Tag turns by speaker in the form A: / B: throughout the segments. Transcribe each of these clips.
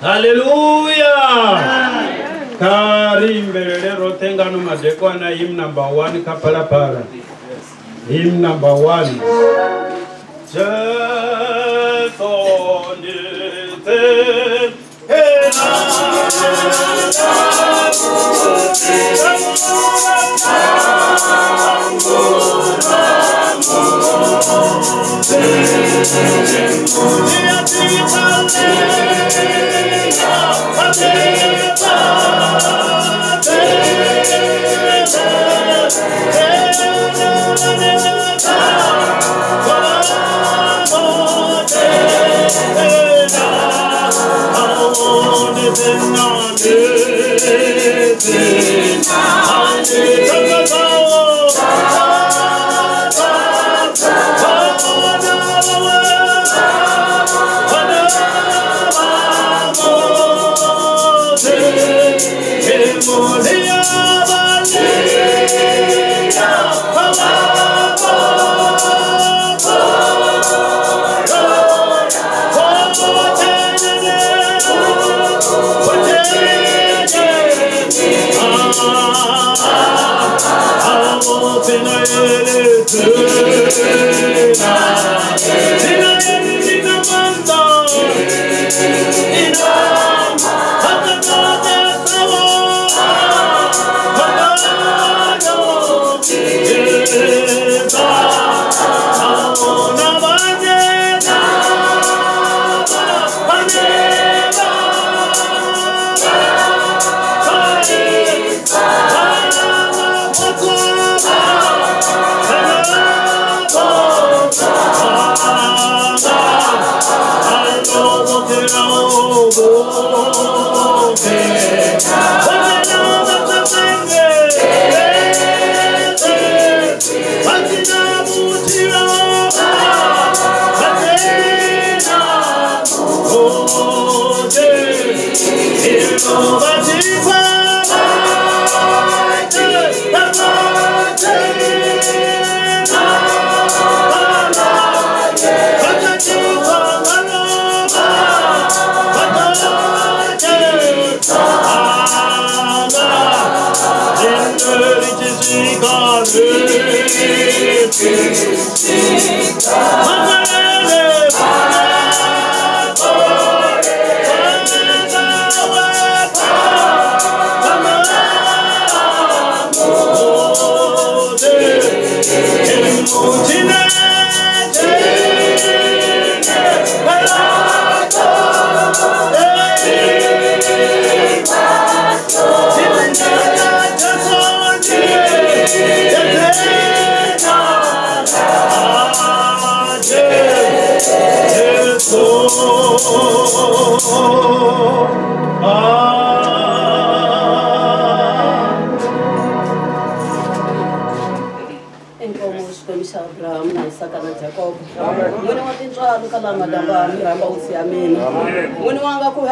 A: Hallelujah. Kari mbelele rotenga no madeko na hymn number 1 kapala para. Hymn number 1. Just on it.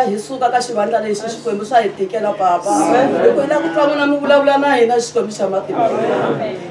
B: Hisuka ka xivandla lexi Xikwembu swa hi tikela papa loko hi la ku twa n'wina mi vulavula na hina Xikwembu xa matimba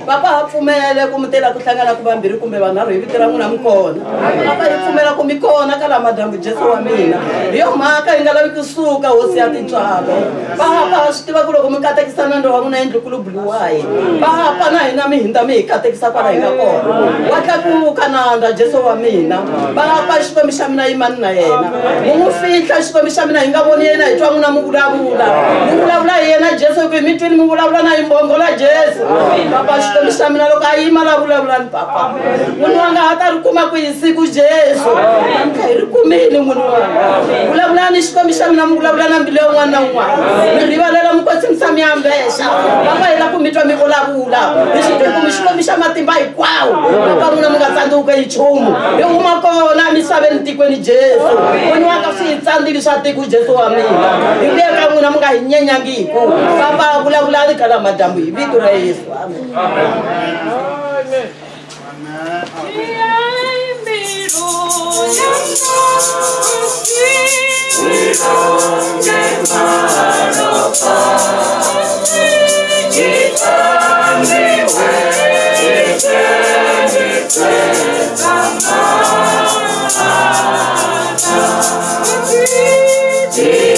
B: papa ha pfumele ku mi tela ku hlangana ku vambirhi kumbe vanharhu hi vito ra n'wina mi kona papa hi pfumela ku mi kona ka la madambu Jesu wa mina hi yo mhaka hi nga lavi kusuka hosi ya tintswalo papa swi tiva ku loko mi katekisana ndo wa n'wina endlukulu buluwayi papa na hina mi hinda mi hi katekisa kwala hi nga kona wa tlakuka nandza Jesu wa mina papa Xikwembu xa mina yimani na yena mu n'wi fihla Xikwembu xa mina hi nga voni yena hi twa n'wina mi vulavula hi yena Jesu ku hi mi twini mi vulavula na hi mbongola Jesu papa Xikwembu xa mina loko a yima la vulavulani papa n'wini wanga ha ta ri kuma ku hi siku Jesu namkha hi ri kumile n'wini wanga vulavulani Xikwembu xa mina mi vulavula na mbilu ya un'wana na un'wana mi rivalela mukosi mi tshami yambexa papa hi la ku mi twa mi vulavula hi swi twi ku mi Xikwembu xa matimba hinkwawo papa n'wina mi nga tsandzeki hi nchumu hi huma kona misaveni tikweni Jesu n'wini wanga swi hi tsandzile swa tiko Jesu wa mina hi vuye ka n'wina mi nga hi nyenyangiku papa vulavulani ka la madambu hi vito ra Yesu amen
C: Yeah.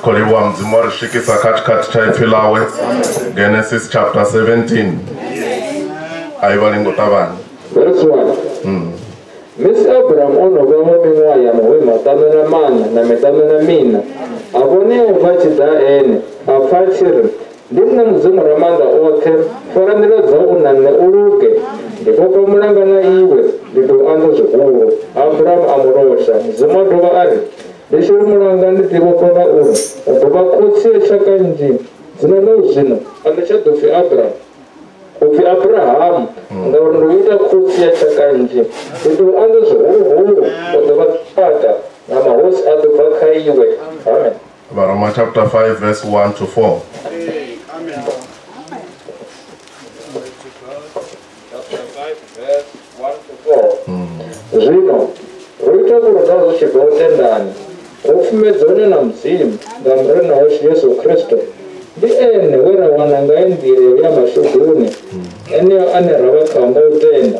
C: Koliwa mzimori shikisa katikati cha ifilawe. Genesis chapter 17. Aivalingo tabani.
D: Verse 1. Miss Abraham ono vamo mingwaya mwe matano na mana na metano na mina. Abone uvachi da ene. Afachir. Ndimna mzimu ramanda ote. Farandira za unane uruge. Ndikopa mulanga na iwe. Ndido ando zukuru. Abraham amurosha. Mzimu doga ari. Ndishuri mulanga ndikopa na uru. Doga kutsi chaka nji. Zina na uzino. Andisha dofi Abraham. Ufi Abraham, ngaurunduita kutsi ya chakanje. Ndido ando zukuru. Odoga pata. Na mahosi adovaka iwe. Amen.
C: Romans chapter 5 verse 1 to 4.
D: Chapter 5 verse 1 to 4. Zvino, ruita kurodazo chibonde ndani. Ufumedzone na mzimu, ngamrena hoshi Yesu Kristo. Di ene wera wananga endire ya mashuguni. Ene ane ravakamba utenda.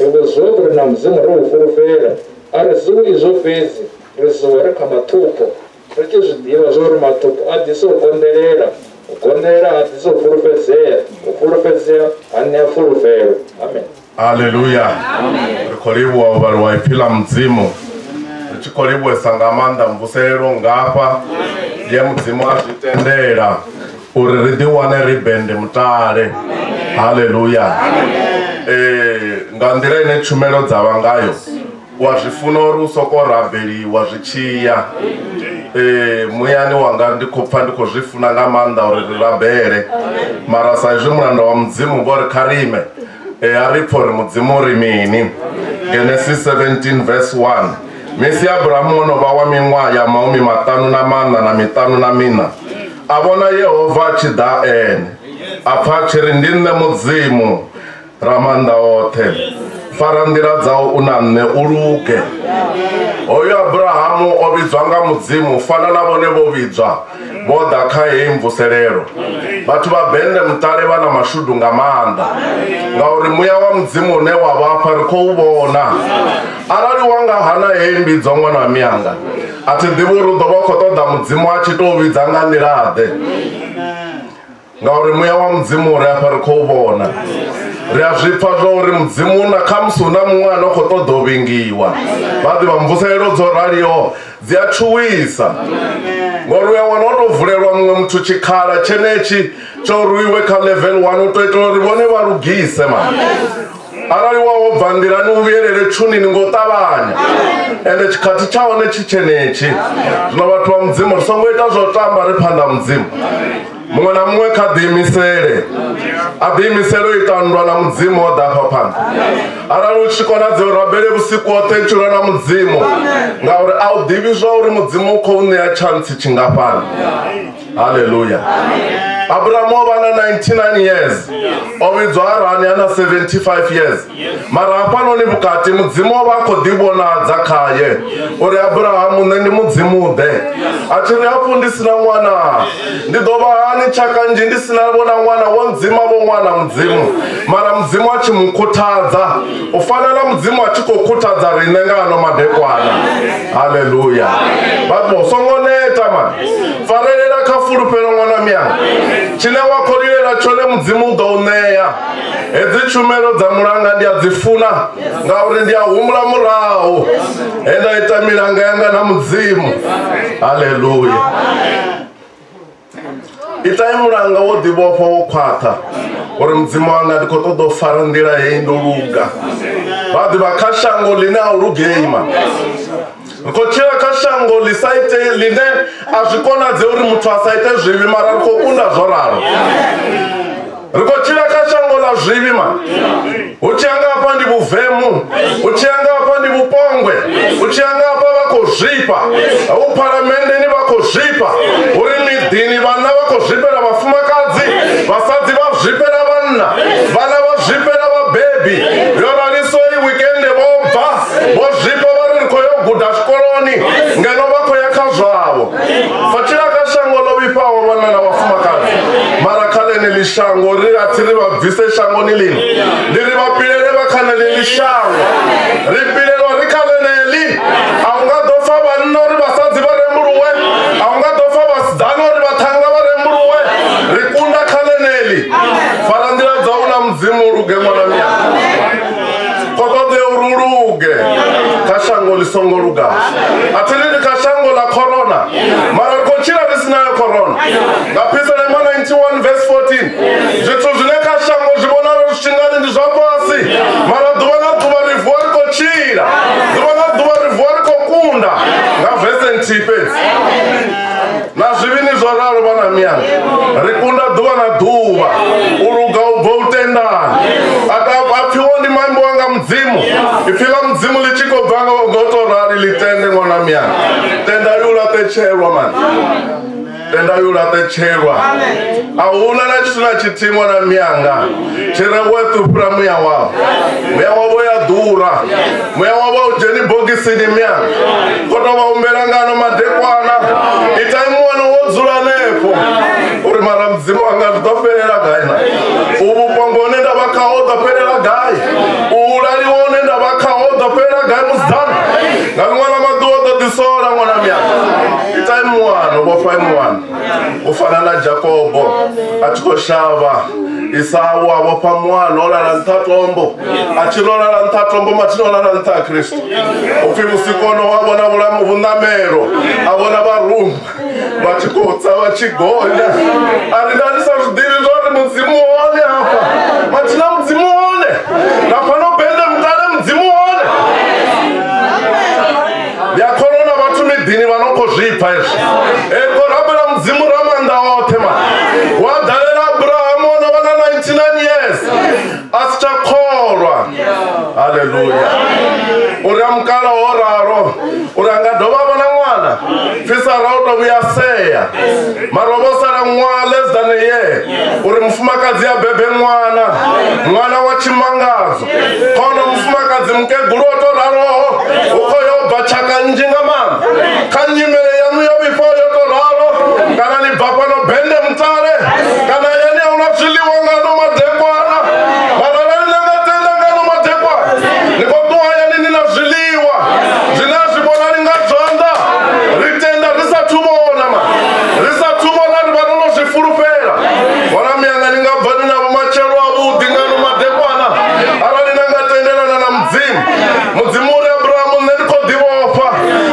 D: Ribuzobre na mzimu rufurufera. Arizu izopezi. Rizuwere kama tupo. Richizidiva zori matupo. Adiso konderera. Ukonderera adiso furufezea. Ufurufezea ane afurufera. Amen.
C: Hallelujah. Rikoliwa ubaruwa ipila mzimu. Rikoliwa sangamanda mbuserero ngapa. Ye mzimu ashitendera. Uriridi wane ribende mutare. Hallelujah. Ngandira ine chumelo zawangayo. Wazifuna urusoko rabeli wazichiya. Muyani wanga ndikopfa ndikozvifuna ngamanda urirabere. Marasa izvimuranda wa mzimu bori karime. Aripori mudzimu rimini. Genesis 17 verse 1. Mesi Abrahamu onova wa mingwaya maumi matano na mana na mitano na mina. Avona Yehova chida ene. Apachiri ndine mudzimu ramanda ote. Farandira dzao unane uruke. Oyo Abrahamu obidzwanga mudzimu fana navone vobidzwa. Boda khaye imvuserero. Batu babende mutare bana mashudu ngamanda. Ngauri muya wa mudzimu ne wavapa riko ubona. Arali wanga hana yembidzwa mwana wa mianga. Ati ndivuru dobokotoda mudzimu achitobidza ngandirade. Ngauri muya wa mudzimu uri apa riko ubona. Riazvipfa zvauri mudzimu una kamusuna mumwana okotodovingiwa. Vadi vamvuserero dzoraliyo dziachuwisa. Ngori uyawana otovhurerwa mumwe muthu chikhala chenechi choruiwe ka level 1 utoitwa uri vone varugise man. Arali wawobvandira niuvierere chunini ngotavanya. Ende chikati chawo nechichenechi. Zvino vathu va mudzimu risongoita zvotamba ripanda mudzimu. Mumwe na mumwe kadhimisere. Adhimisero itandwa na mudzimu odapa panda. Arali uchikona dzeurabere vusiku otechura na mudzimu. Ngauri audivi zvauri mudzimu ukouneya chansi chingapana. Hallelujah. Abrahamu ovana 99 years. Ovidzwa Harani ana 75 years. Mara apano ni vukati mudzimu ovakodhibonadza khaye. Uri Abrahamu neni mudzimu de. Achiri apo ndisina mwana. Ndidova hani chakanji ndisina vona mwana wonzima vo mwana mudzimu. Mara mudzimu achimukutadza. Ufanana mudzimu achikokutadza rinengano madekwana. Hallelujah. Babo songoneta man. Farerera kafurupero mwana mianga. Chine wakolirera chone mudzimu udouneya. Edzi chumelo dza mulanga ndiadzifuna. Ngauri ndiyahumula murahu. Endaita milanga yanga na mudzimu. Hallelujah. Itai mulanga wodibofa wokwata. Uri mudzimu wanga ndikotodofara ndira yeindoluga. Vadi vakashango line aurugeima. Kochira kashango lisaite line azvikona dzeuri muthu asaite zvivi mara rikokunda zvoraro. Rikochira kashango la zvivi man. Uchianga apa ndi buvhemu, uchianga apa ndi bupongwe, uchianga apa vakozvipa. Uparamende ni vakozvipa. Uri midhini vana vakozvipera vafumakadzi, vasadzi vazvipera vana, vana vazvipera vabebi. Yoraniso weekend vobva, vozvipa vari rikoyoguda zvikoroni, ngeno vakoyaka zvavo. Fachira kashango lovipawo vana navafumakadzi. Mara kale nelishango riri atiri vabvise shango nilini. Ndiri vapirere vakane nelishango. Ripirero rikale neli. Aungadofa vanna uri vasadzi varemuruwe. Aungadofa ruluge kashango lisongo lugasha atilini kashango la corona mara kochira risinayo corona ngapisa lema 91 verse 14 zvithu zvine kashango zvibonaro zvichingani ndi zvapasi mara dhuva na dhuva rivhuwa rikochira dhuva na dhuva rivhuwa rikokunda ngavhese ntipedzi nazvivini zvararo vana miyanga rikunda dhuva na dhuva uruga ubva utendani apfiwa ndi mambo wanga mudzimu ifika mudzimu lichikobvanga gotorari litende mwana miyanga tenda yulatecherwa mani tenda yulatecherwa auna na chisuna chitimwa na miyanga chire wetupura muya wavo yadhura muya wavo ujeni bokisini miyanga kotovaumbelangano madekwana itaimuwana wodzula nepo uri mara mudzimu wanga zvitoperera gaina ubu pongone ndavakaodhaperera gai uulalione ndavakaodhaperera gai muzdana ngavimwana maduodhodhisora mwana miyanga itaimuwana vofaimuwana ufana na Jakobo achikoshava Isau avopa mwana olala ntatombo achilolala ntatombo matinolala nta Kristo ufi musikono wabona bulamu vunamero abona barumba vachikotsa vachigonya alindanisa zvidiri zvoti mudzimu one apa matina mudzimu one napanobhende mutane mudzimu one yakorona vatumidhini vanokozvipa izvi ekorabira mudzimu ramanda ote ma wadharera Abrahamu ona 99 years asichakorwa haleluya uriamukala oraro urangadhova vona mwana fisa rautovuyaseya marovosara mwana less than a year uri mufumakadzi yabhebhe mwana wachimangazo kono mufumakadzi mukeguru otoraroho ukoyobva chakanjinga mama kanyimele yanu yovipo yotoraro kana nibva panobhende mutare kana yeni yaunazviliwa ngano madhekwana mararani nangatenda ngano madhekwana nikotuwa yani ninazviliwa zvinazvibona ringadzvanda ritenda risatuvona ma risatuvona rivanonozvifurupera vana miyanga ningabva ninavo machero avudhi ngano madhekwana arani nangatenderana na mudzimu uri Abrahamu nendikodivopa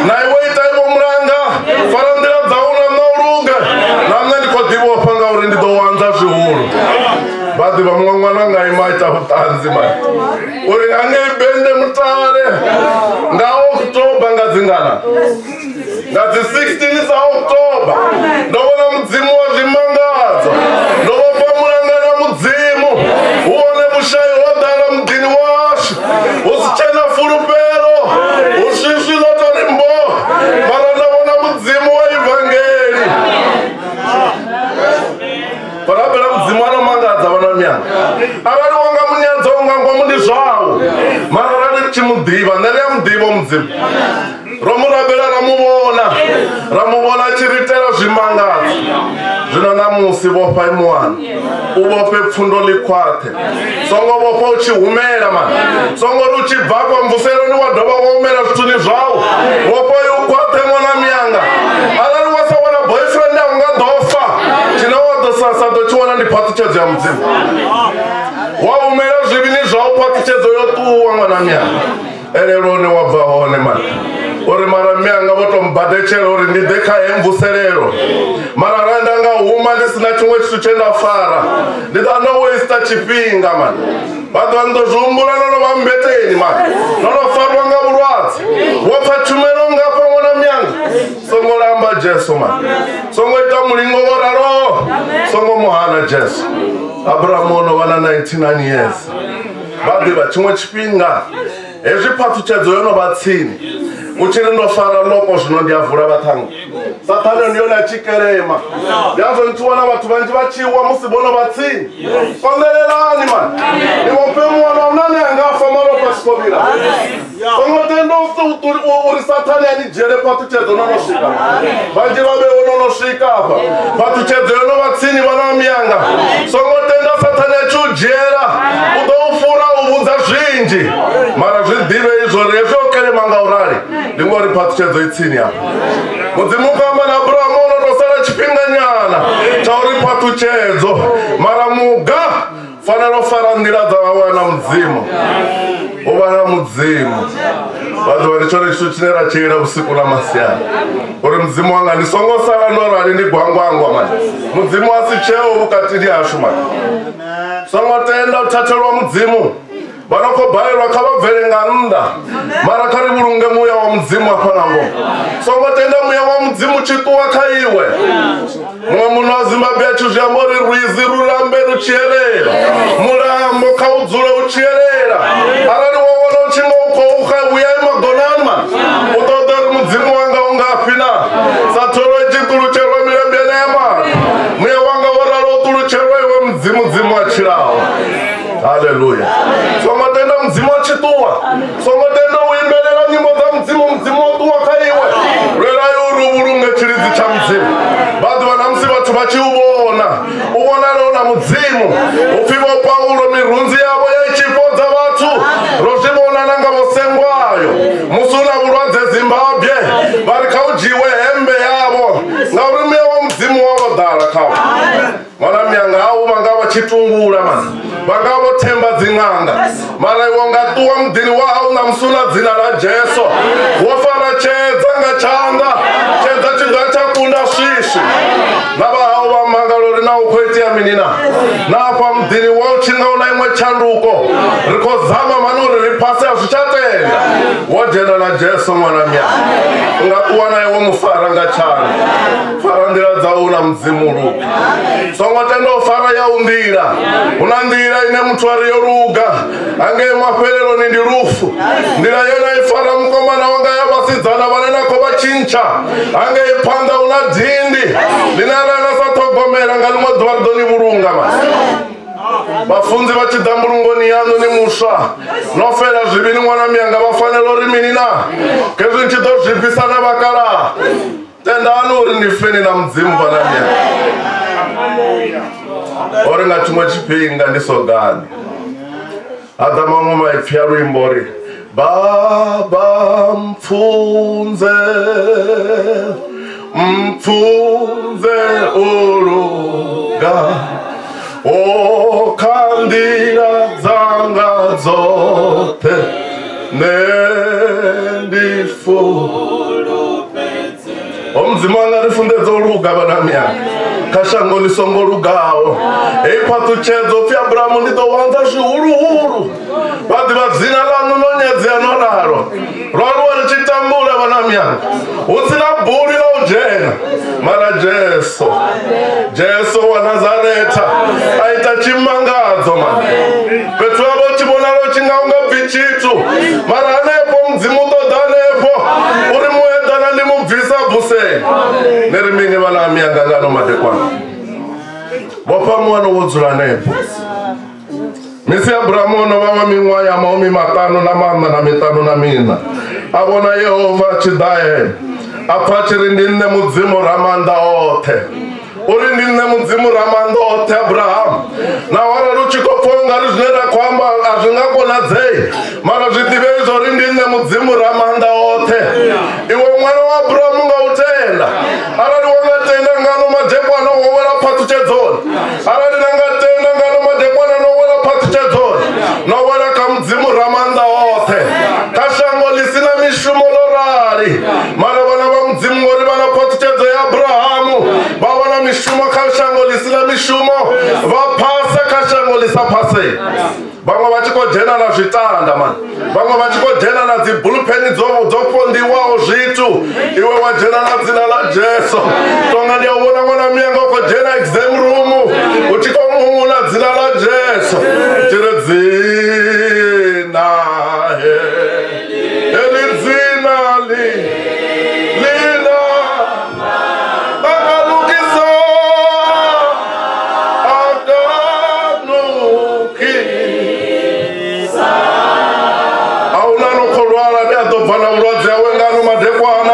C: naiwe itaivo muranga farandira dzauna nauruge namne ndikodivopa ngauri ndidowanza zvihuru badi vamwe mwana ngaimaita utanzi mani uri angeibende mutare ngaoktoba ngadzingana ngadzi 16 dzaoktoba ndovona mudzimu wazvimangadzo ndovopa murangana mudzimu uone mushayi wodhara mudhini washo usichena furupero usvisvi lotorimbo mara ndavona mudzimu waivhangeri parabera mudzimu anomangadza vana miyanga avari wanga munyadza ungangwamundi zvavo mara rari chimudhiva ndariyamudhivo mudzimu romurabera ramuvona chiritera zvimangadza zvino namusi vopai mwana uvope pfundo likwate songo vopa uchihumera mani songo ruchibva pamvuseroni wadhova waumera zvituni zvavo vopa ukwate mwana miyanga arari wasawana boyfriend aungadhofa chinowadhosasa tochiona ndipatuchedzo ya mudzimu waumera zvivini zvavo patuchedzo yotuwa mwana miyanga ererone wabva one mani uri mara miyanga votomubhadhechera uri ndidhekahemvuserero mara randanga huma ndisina chimwe chitu chendafara ndidanowaista chipinga mani vanhu vanondozvumbura nonovambeteni mani nonofarwa ngavurwadzi wopfa chumero ngapa mwana miyanga songoramba Jesu mani songoita mulingo voraro songo muhana Jesu Abrahamu onovana 99 years vadiva chimwe chipinga ezvipatuchedzo yonovatsini uchiri ndofara loko zvino ndiyavhura vatangu satani ndiyona achikerema ndiyazonitiwana vathu vanji vachiwa musibono vatsini kondererani mani ivope mwana unani angafa maropa chikovira ongotendo uri satani anijere patuchedzo nonosvika vanji vaveo nonosvika apa patuchedzo yonovatsini vana miyanga songotenda satani achiujera udoufura uvudza zvinji mara zvidhive izvo rezvokerema ngaurari ndingori patuchedzo itsini apa mudzimu kamba naAbrahamu unotosara chipinganyana chauri patuchedzo mara muga fanira kufarandira dzavawana mudzimu uvana mudzimu vanhu vanichore chichinera cheira usiku namasiana uri mudzimu wanga ndisongosara norwari ndigwangwangwa mani mudzimu wasi cheo ukatiri ashu mani songotenda utatelwa mudzimu vanokobhairwa kavabverenga nda mara kari vurunge muya wa mudzimu apanango songotenda muya wa mudzimu chituwa kaiwe mumwe munhu wazimbabwe achizviambori rwizi rurambe ruchierera murambo kaudzure uchierera arari waona uchinge ukouka uyai magonama utodori mudzimu wanga ungapina satoro ichiturucherwa mirembena yamari muya wanga woraro uturucherwa iwe mudzimu achirawo. Haleluya. Songotenda mudzimu achituwa songotenda uimbelela nyimbo za mudzimu otuwa kaiwe rwerai uruvurunge chiridzi cha mudzimu vanhu vanamsi vathu vachiuvona uvonarona mudzimu upfivo paulo mirunzi yavo yaichifodza vathu rozvivona nanga vosengwayo musuna vurwadze zimbabwe vari kaujiwe hembe yavo ngauri muya wa mudzimu wavodhara kavo mwana myanga avo vanga vachitungura mani vanga votemba dzin'anga mara iwo ngatuwa mudhini wavo namusuna dzina rajesu wofara chedza ngachanda chedza chidza chakunda svisvi navahavo vamangalori naukoitiya minina nafa mudhini wavo chingaona imwe chanduko rikozama manuri ripasi hazvichatenda wojenda najesu mwana myanga ungatuwana iwo mufara ngachanda fara ndira dzauna mudzimu ruga songotendofara yaundira una ndira ine mutwari yoruga ange maperero nindi rufu ndira yona ifara mukomana wanga yavasidzana vanenako vachincha ange ipanda una dhindi linarana satogomera ngalimwe dhuva ridoni vurunga masi vafunzi vachidha murungoni yanu ni musva nofera zvivini mwana myanga vafanelo riminina kezvi nchidozvibvisana vakara tendani uri ndifeni na mudzimu vana myanga ori nga chimwe chipinga ndisogani hadza mamwe maipfya rwimbo ri baba mpfunze uruga okandira dzanga dzote nendifu omudzimu wanga rifundedza uruga vana myanga kashango lisongorugawo eipatuchedzo pfi Abrahamu nditowanza zvihuruhuru vadhi vadzina lanu nonyedzea noraro rwaruwa richitambura vana myanga usina bhuri raujena mara jesu wanazareta aita chimangadzo mani petro vavo chivonaro chingaungabvi chitu mara anepo mudzimu todanepo uri muedana ndimubvisa bhuseni nerimini vana myanga ngano madekwana vopa mwana wodzura nepo misi Abrahamu novava mimwa ya maumi matano na mana na mitano na mina avona Yehova chidaye apachiri ndine mudzimu ramanda ote uri ndine mudzimu ramanda ote Abrahamu nawara ruchikofonga rizvinera kwamba hazvingakonadzei mara zvidive izvo rindine mudzimu ramanda ote iwe mwana wa Abrahamu ngautenda arari wangatenda ngano madhekwana wowera patuchedzoni arari nangatenda ngano madhekwana nowera patuchedzoni nowera kamudzimu ramanda ote kashango lisina mishumo lorari mara vana vamudzimu ori vana patuchedzo yaAbrahamu vavona mishumo kashango lisina mishumo vapasa kashango lisapase vamwe vachikodhena na zvitanda mani vamwe vachikodhena na dzibhulupeni dzofondiwawo zvitu iwe wadhena na dzina rajesu tonga ndiyauona mwana myanga ukodhena exam room uchikomumuna dzina rajesu chiri dzina eli dzina lina akalukisa aunanokorwara ulwadze yawe ngano madekwana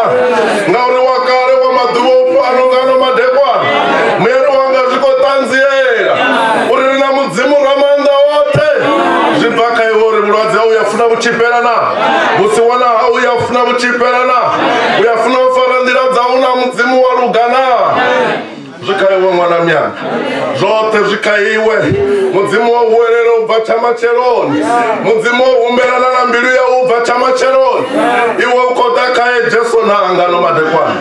C: ngauri wakare wamadhuva upano ngano madekwana mweri wanga zvikotanziyera uri na mudzimu ramanda ote zvibvaka iwori mulwadze uyafuna kuchiperana usiwana uyafuna kuchiperana uyafuna kufarandira dzauna mudzimu warugana zvikaiwe mwana myanga zvote zvikaiwe mudzimu wouwerera ubva chamacheroni mudzimu woumberana na mbilu ya ubva chamacheroni iwe ukodakaye jesu naangano madekwana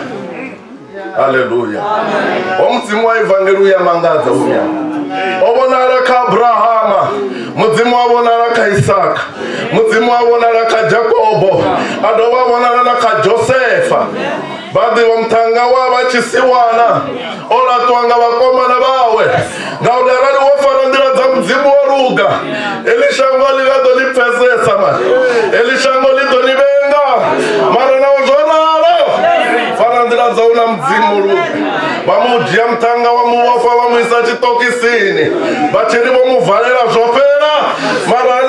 C: haleluya omudzimu wa evangeli yamangadza uya obonara ka abrahama mudzimu wabonara ka isaka mudzimu wabonara ka jakobo adova bonara na ka josefa badi wamtanga wava chisiwana olatwanga vakomana vawe ngaudarari wofarandira dza mudzimu woruga elishango ligadolipfesesa mani elishango lidonivenga mara nawo zvoraro farandira dzauna mudzimu ruga vamudya mtanga wamuvofa vamuisa chitokisini vachiri vomuvharira zvopera mara